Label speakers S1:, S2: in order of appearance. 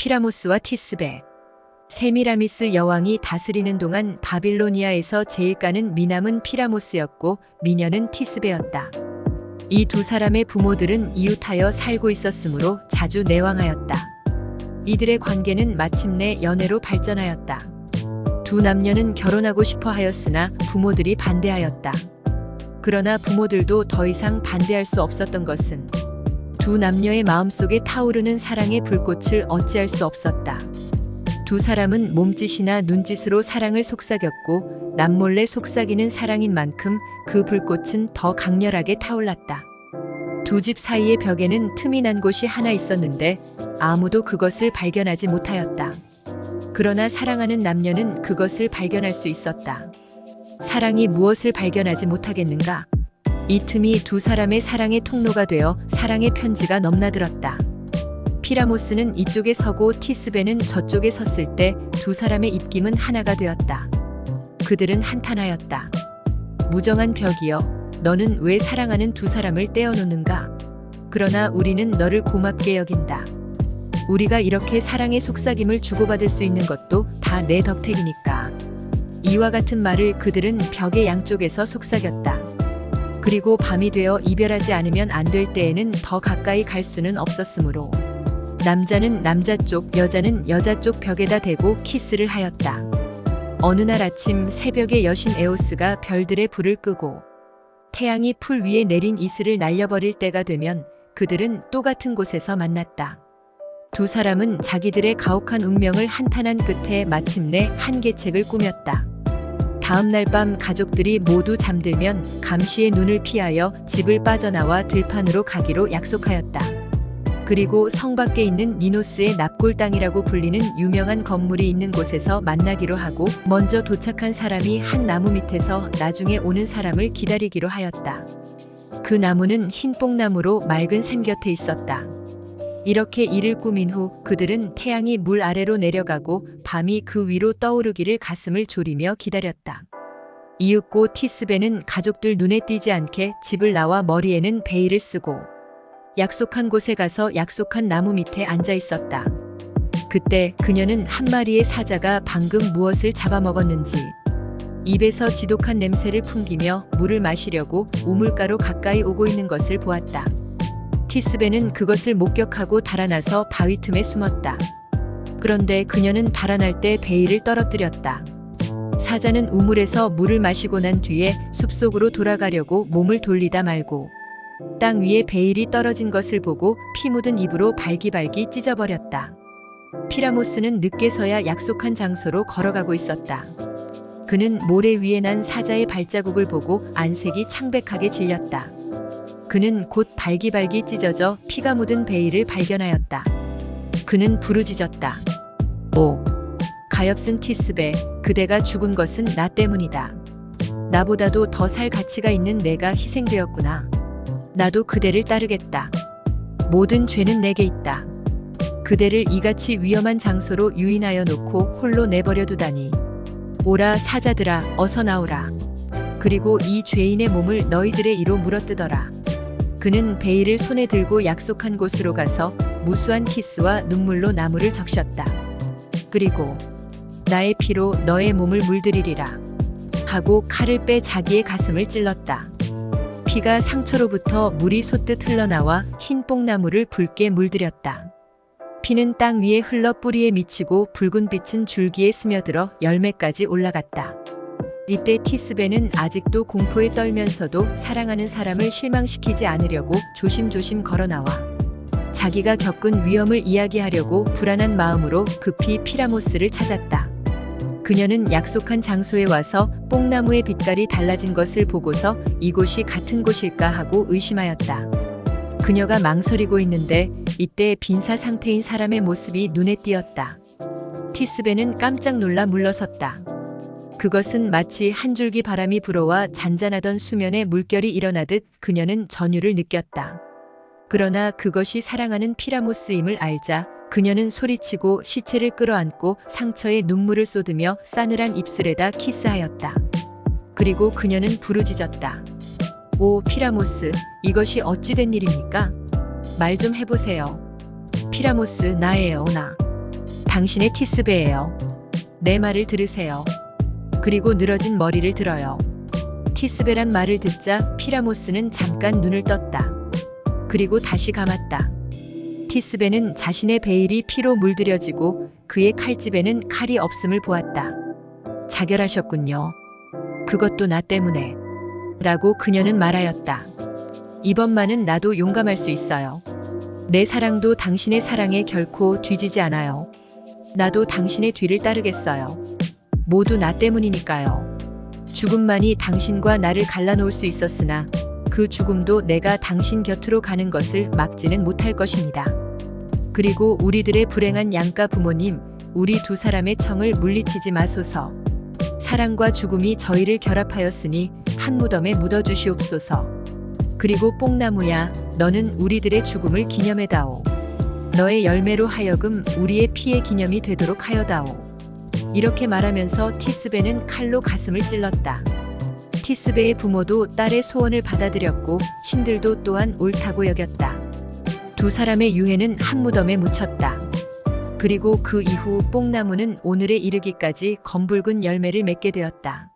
S1: 피라모스와 티스베. 세미라미스 여왕이 다스리는 동안 바빌로니아에서 제일가는 미남은 피라모스였고 미녀는 티스베였다. 이 두 사람의 부모들은 이웃하여 살고 있었으므로 자주 내왕하였다. 이들의 관계는 마침내 연애로 발전하였다. 두 남녀는 결혼하고 싶어 하였으나 부모들이 반대하였다. 그러나 부모들도 더 이상 반대할 수 없었던 것은 두 남녀의 마음속에 타오르는 사랑의 불꽃을 어찌할 수 없었다. 두 사람은 몸짓이나 눈짓으로 사랑을 속삭였고 남몰래 속삭이는 사랑인 만큼 그 불꽃은 더 강렬하게 타올랐다. 두 집 사이의 벽에는 틈이 난 곳이 하나 있었는데 아무도 그것을 발견하지 못하였다. 그러나 사랑하는 남녀는 그것을 발견할 수 있었다. 사랑이 무엇을 발견하지 못하겠는가? 이 틈이 두 사람의 사랑의 통로가 되어 사랑의 편지가 넘나들었다. 피라모스는 이쪽에 서고 티스베는 저쪽에 섰을 때 두 사람의 입김은 하나가 되었다. 그들은 한탄하였다. 무정한 벽이여, 너는 왜 사랑하는 두 사람을 떼어놓는가? 그러나 우리는 너를 고맙게 여긴다. 우리가 이렇게 사랑의 속삭임을 주고받을 수 있는 것도 다 내 덕택이니까. 이와 같은 말을 그들은 벽의 양쪽에서 속삭였다. 그리고 밤이 되어 이별하지 않으면 안 될 때에는 더 가까이 갈 수는 없었으므로 남자는 남자 쪽, 여자는 여자 쪽 벽에다 대고 키스를 하였다. 어느 날 아침 새벽에 여신 에오스가 별들의 불을 끄고 태양이 풀 위에 내린 이슬을 날려버릴 때가 되면 그들은 또 같은 곳에서 만났다. 두 사람은 자기들의 가혹한 운명을 한탄한 끝에 마침내 한 계책을 꾸몄다. 다음 날 밤 가족들이 모두 잠들면 감시의 눈을 피하여 집을 빠져나와 들판으로 가기로 약속하였다. 그리고 성 밖에 있는 니노스의 납골 땅이라고 불리는 유명한 건물이 있는 곳에서 만나기로 하고 먼저 도착한 사람이 한 나무 밑에서 나중에 오는 사람을 기다리기로 하였다. 그 나무는 흰 뽕나무로 맑은 샘 곁에 있었다. 이렇게 일을 꾸민 후 그들은 태양이 물 아래로 내려가고 밤이 그 위로 떠오르기를 가슴을 졸이며 기다렸다. 이윽고 티스베는 가족들 눈에 띄지 않게 집을 나와 머리에는 베일을 쓰고 약속한 곳에 가서 약속한 나무 밑에 앉아 있었다. 그때 그녀는 한 마리의 사자가 방금 무엇을 잡아먹었는지 입에서 지독한 냄새를 풍기며 물을 마시려고 우물가로 가까이 오고 있는 것을 보았다. 티스베는 그것을 목격하고 달아나서 바위 틈에 숨었다. 그런데 그녀는 달아날 때 베일을 떨어뜨렸다. 사자는 우물에서 물을 마시고 난 뒤에 숲속으로 돌아가려고 몸을 돌리다 말고 땅 위에 베일이 떨어진 것을 보고 피 묻은 입으로 발기발기 찢어버렸다. 피라모스는 늦게서야 약속한 장소로 걸어가고 있었다. 그는 모래 위에 난 사자의 발자국을 보고 안색이 창백하게 질렸다. 그는 곧 발기발기 찢어져 피가 묻은 베일을 발견하였다. 그는 부르짖었다. 오, 가엾은 티스베, 그대가 죽은 것은 나 때문이다. 나보다도 더 살 가치가 있는 내가 희생되었구나. 나도 그대를 따르겠다. 모든 죄는 내게 있다. 그대를 이같이 위험한 장소로 유인하여 놓고 홀로 내버려 두다니. 오라 사자들아, 어서 나오라. 그리고 이 죄인의 몸을 너희들의 이로 물어뜯어라. 그는 베일을 손에 들고 약속한 곳으로 가서 무수한 키스와 눈물로 나무를 적셨다. 그리고 나의 피로 너의 몸을 물들이리라 하고 칼을 빼 자기의 가슴을 찔렀다. 피가 상처로부터 물이 솟듯 흘러나와 흰 뽕나무를 붉게 물들였다. 피는 땅 위에 흘러 뿌리에 미치고 붉은 빛은 줄기에 스며들어 열매까지 올라갔다. 이때 티스베는 아직도 공포에 떨면서도 사랑하는 사람을 실망시키지 않으려고 조심조심 걸어나와 자기가 겪은 위험을 이야기하려고 불안한 마음으로 급히 피라모스를 찾았다. 그녀는 약속한 장소에 와서 뽕나무의 빛깔이 달라진 것을 보고서 이곳이 같은 곳일까 하고 의심하였다. 그녀가 망설이고 있는데 이때 빈사 상태인 사람의 모습이 눈에 띄었다. 티스베는 깜짝 놀라 물러섰다. 그것은 마치 한 줄기 바람이 불어와 잔잔하던 수면에 물결이 일어나듯 그녀는 전율을 느꼈다. 그러나 그것이 사랑하는 피라모스임을 알자 그녀는 소리치고 시체를 끌어안고 상처에 눈물을 쏟으며 싸늘한 입술에다 키스하였다. 그리고 그녀는 부르짖었다. 오 피라모스, 이것이 어찌 된 일입니까? 말 좀 해보세요. 피라모스, 나예요, 나. 당신의 티스베예요. 내 말을 들으세요. 그리고 늘어진 머리를 들어요. 티스베란 말을 듣자 피라모스는 잠깐 눈을 떴다. 그리고 다시 감았다. 티스베는 자신의 베일이 피로 물들여지고 그의 칼집에는 칼이 없음을 보았다. 자결하셨군요. 그것도 나 때문에. 라고 그녀는 말하였다. 이번만은 나도 용감할 수 있어요. 내 사랑도 당신의 사랑에 결코 뒤지지 않아요. 나도 당신의 뒤를 따르겠어요. 모두 나 때문이니까요. 죽음만이 당신과 나를 갈라놓을 수 있었으나 그 죽음도 내가 당신 곁으로 가는 것을 막지는 못할 것입니다. 그리고 우리들의 불행한 양가 부모님, 우리 두 사람의 청을 물리치지 마소서. 사랑과 죽음이 저희를 결합하였으니 한 무덤에 묻어주시옵소서. 그리고 뽕나무야, 너는 우리들의 죽음을 기념해다오. 너의 열매로 하여금 우리의 피의 기념이 되도록 하여다오. 이렇게 말하면서 티스베는 칼로 가슴을 찔렀다. 티스베의 부모도 딸의 소원을 받아들였고 신들도 또한 옳다고 여겼다. 두 사람의 유해는 한 무덤에 묻혔다. 그리고 그 이후 뽕나무는 오늘에 이르기까지 검붉은 열매를 맺게 되었다.